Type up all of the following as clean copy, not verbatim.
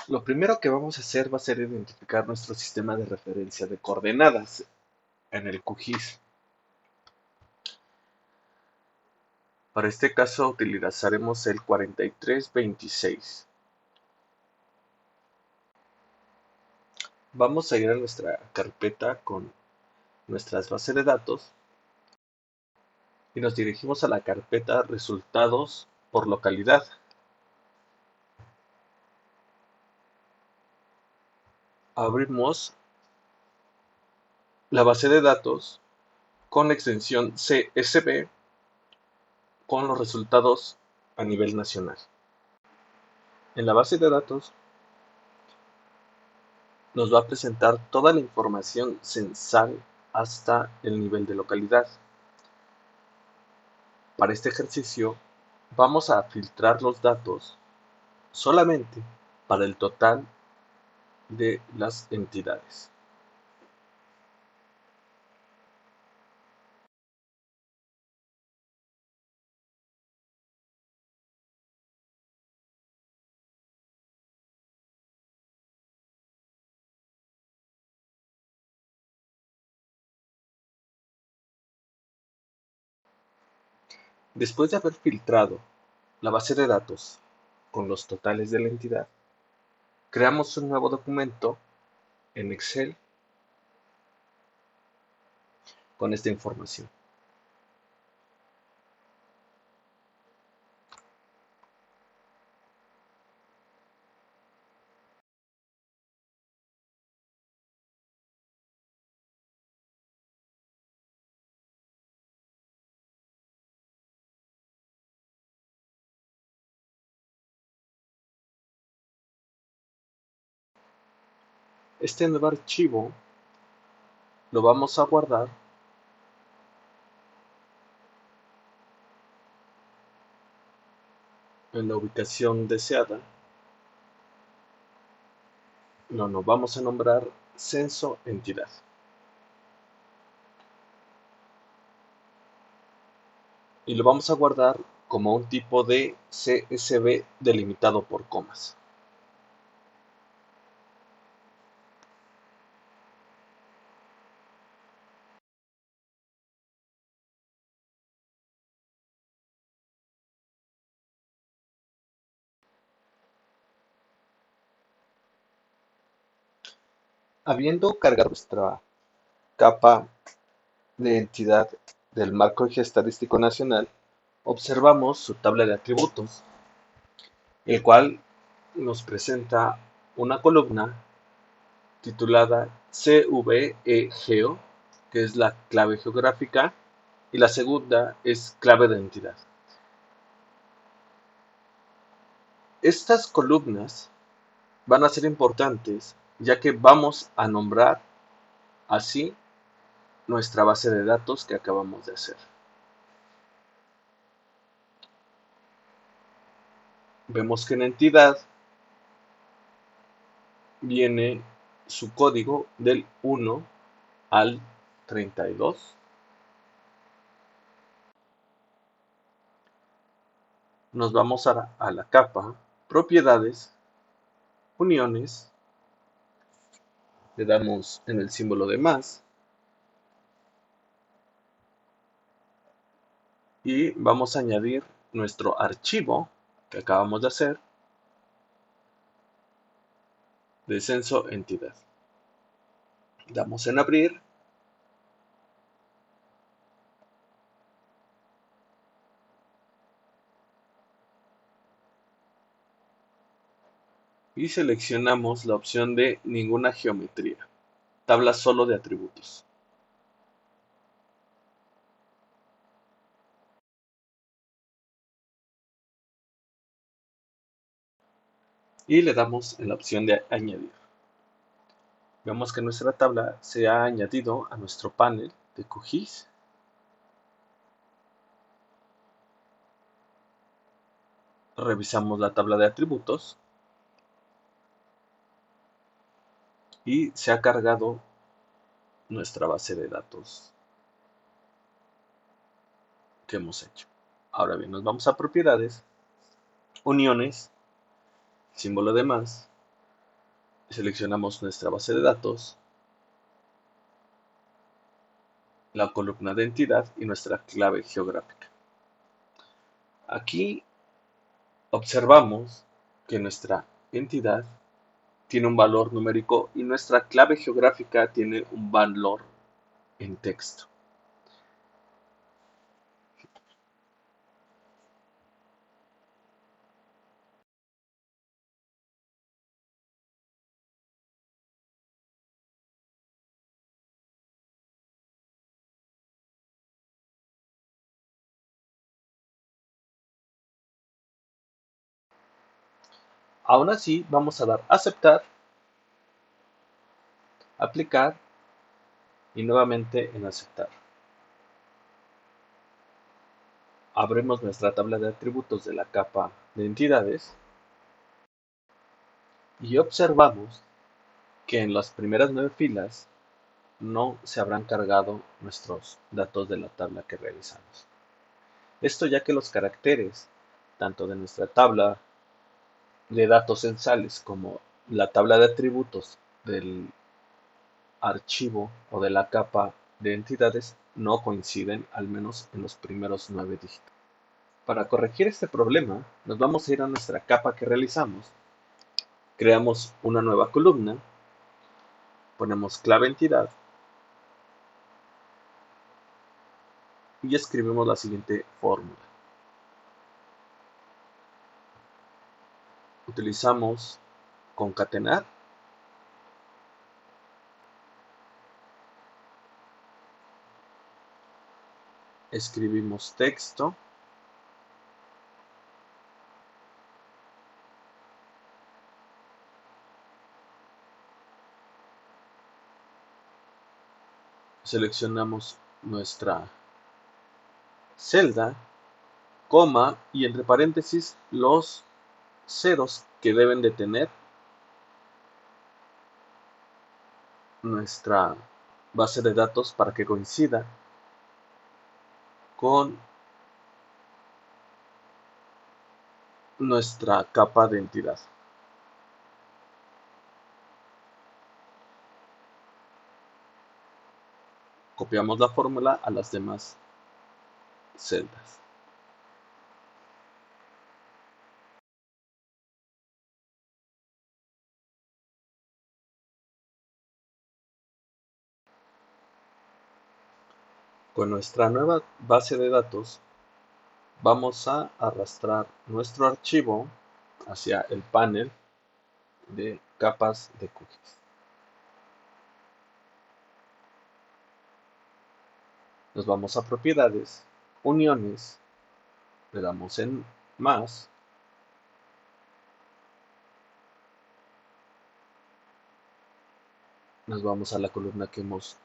Lo primero que vamos a hacer va a ser identificar nuestro sistema de referencia de coordenadas en el QGIS. Para este caso utilizaremos el 4326. Vamos a ir a nuestra carpeta con nuestras bases de datos y nos dirigimos a la carpeta resultados por localidad. Abrimos la base de datos con la extensión CSV con los resultados a nivel nacional. En la base de datos nos va a presentar toda la información censal hasta el nivel de localidad. Para este ejercicio vamos a filtrar los datos solamente para el total de las entidades. Después de haber filtrado la base de datos con los totales de la entidad, creamos un nuevo documento en Excel con esta información. Este nuevo archivo lo vamos a guardar en la ubicación deseada. Lo vamos a nombrar censo entidad. Y lo vamos a guardar como un tipo de CSV delimitado por comas. Habiendo cargado nuestra capa de entidad del marco eje estadístico nacional, observamos su tabla de atributos, el cual nos presenta una columna titulada CVEGEO, que es la clave geográfica, y la segunda es clave de entidad. Estas columnas van a ser importantes ya que vamos a nombrar así nuestra base de datos que acabamos de hacer. Vemos que en entidad viene su código del 1 al 32. Nos vamos a la capa propiedades, uniones, le damos en el símbolo de más y vamos a añadir nuestro archivo que acabamos de hacer de censo entidad. Damos en abrir y seleccionamos la opción de ninguna geometría, tabla solo de atributos. Y le damos en la opción de añadir. Vemos que nuestra tabla se ha añadido a nuestro panel de QGIS. Revisamos la tabla de atributos y se ha cargado nuestra base de datos que hemos hecho. Ahora bien, nos vamos a propiedades, uniones, símbolo de más, Seleccionamos nuestra base de datos, la columna de entidad y nuestra clave geográfica. Aquí observamos que nuestra entidad tiene un valor numérico y nuestra clave geográfica tiene un valor en texto. Aún así, vamos a dar aceptar, aplicar y nuevamente en aceptar. Abrimos nuestra tabla de atributos de la capa de entidades y observamos que en las primeras 9 filas no se habrán cargado nuestros datos de la tabla que realizamos. Esto ya que los caracteres, tanto de nuestra tabla de datos censales como la tabla de atributos del archivo o de la capa de entidades, no coinciden, al menos en los primeros 9 dígitos. Para corregir este problema, nos vamos a ir a nuestra capa que realizamos, creamos una nueva columna, ponemos clave entidad y escribimos la siguiente fórmula. Utilizamos concatenar, escribimos texto, seleccionamos nuestra celda, coma y entre paréntesis los ceros que deben de tener nuestra base de datos para que coincida con nuestra capa de entidad. Copiamos la fórmula a las demás celdas. Con nuestra nueva base de datos vamos a arrastrar nuestro archivo hacia el panel de capas de cookies. Nos vamos a propiedades, uniones, le damos en más, nos vamos a la columna que hemos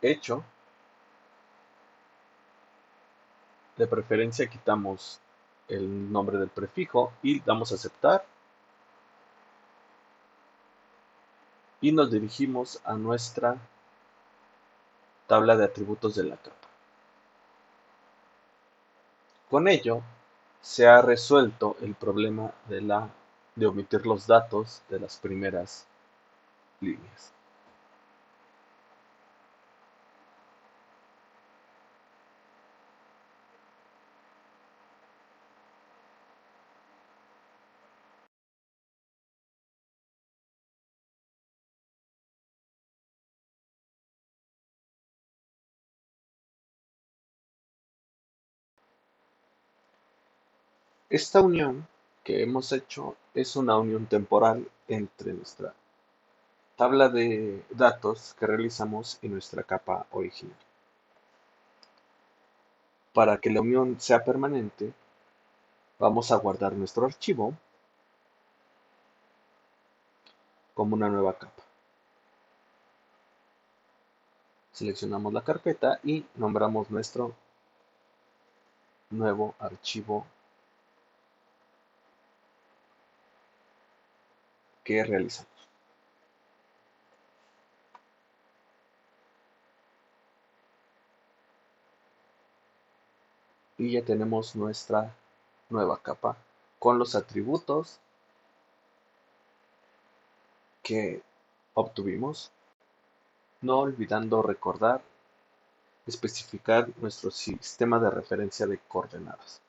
hecho, de preferencia quitamos el nombre del prefijo y damos a aceptar y nos dirigimos a nuestra tabla de atributos de la capa. Con ello se ha resuelto el problema de omitir los datos de las primeras líneas. Esta unión que hemos hecho es una unión temporal entre nuestra tabla de datos que realizamos y nuestra capa original. Para que la unión sea permanente, vamos a guardar nuestro archivo como una nueva capa. Seleccionamos la carpeta y nombramos nuestro nuevo archivo que realizamos. Y ya tenemos nuestra nueva capa con los atributos que obtuvimos, no olvidando recordar, especificar nuestro sistema de referencia de coordenadas.